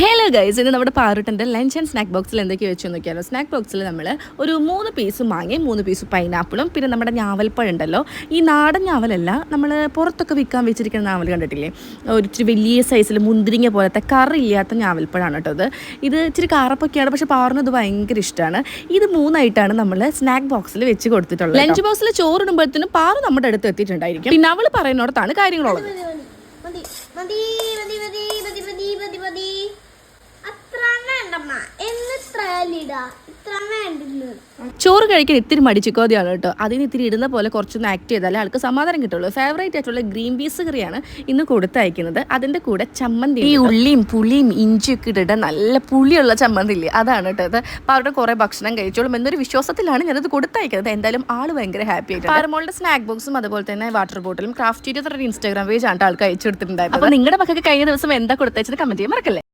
Hello guys, ഇന്ന് നമ്മുടെ പാറുട്ടൻ്റെ lunch and snack ബോക്സിൽ എന്തൊക്കെയാണ് വെച്ച് നോക്കിയാലോ. സ്നാക്ക് ബോക്സിൽ നമ്മൾ ഒരു 3 പീസ് മാങ്ങയും 3 പീസ് പൈനാപ്പിളും പിന്നെ നമ്മുടെ ഞാവൽപ്പഴം ഉണ്ടല്ലോ. ഈ നാടൻ ഞാവലല്ല, നമ്മൾ പുറത്തൊക്കെ വിൽക്കാൻ വെച്ചിരിക്കുന്ന ഞാവൽ കണ്ടിട്ടില്ലേ, ഒരു ഇച്ചിരി വലിയ സൈസിൽ മുന്തിരിങ്ങ പോലത്തെ കറിയില്ലാത്ത ഞാവൽപ്പഴമാണ് കേട്ടോ. ഇത് ഇച്ചിരി കാറപ്പൊക്കെയാണ്, പക്ഷേ പാറിന് ഇത് ഭയങ്കര ഇഷ്ടമാണ്. ഇത് 3 ആയിട്ടാണ് നമ്മൾ സ്നാക്ക് ബോക്സിൽ വെച്ച് കൊടുത്തിട്ടുള്ളത്. ലഞ്ച് ബോക്സിൽ ചോറിടുമ്പോഴത്തേനും പാറ് നമ്മുടെ അടുത്ത് എത്തിയിട്ടുണ്ടായിരിക്കും. പിന്നെ അവൾ പറയുന്നിടത്താണ് കാര്യങ്ങളുള്ളത്. ചോറ് കഴിക്കാൻ ഇത്തിരി മടിച്ചിക്കോതിയാണ് കേട്ടോ. അതിന് ഇത്തിരി ഇടുന്ന പോലെ കുറച്ചൊന്ന് ആക്ട് ചെയ്താലേ ആൾക്ക് സമാധാനം കിട്ടുള്ളൂ. ഫേവറേറ്റ് ആയിട്ടുള്ള ഗ്രീൻ പീസ് കറിയാണ് ഇന്ന് കൊടുത്തയക്കുന്നത്. അതിൻ്റെ കൂടെ ചമ്മന്തി, ഈ ഉള്ളിയും പുളിയും ഇഞ്ചിയൊക്കെ ഇട്ടിട്ട് നല്ല പുളിയുള്ള ചമ്മന്തി ഇല്ലേ, അതാണ് കേട്ടോ ഇത്. അപ്പോൾ അവരുടെ കുറേ ഭക്ഷണം കഴിച്ചോളും എന്നൊരു വിശ്വാസത്തിലാണ് ഞാനത് കൊടുത്തയക്കുന്നത്. എന്തായാലും ആൾ ഭയങ്കര ഹാപ്പി ആയിട്ട്. പാറമോളുടെ സ്നാക്ക് ബോക്സും അതുപോലെ തന്നെ വാട്ടർ ബോട്ടിലും ക്രാഫ്റ്റ് ചെയ്ത ഇൻസ്റ്റാഗ്രാം പേജ് ആണ് ആൾക്ക് അയച്ചു കൊടുത്തിട്ടുണ്ടായിരുന്നു. അപ്പോൾ നിങ്ങളുടെ മക്കൾക്ക് കഴിഞ്ഞ ദിവസം എന്താ കൊടുത്തയച്ചത് കമന്റ് ചെയ്യാൻ മറക്കല്ലേ.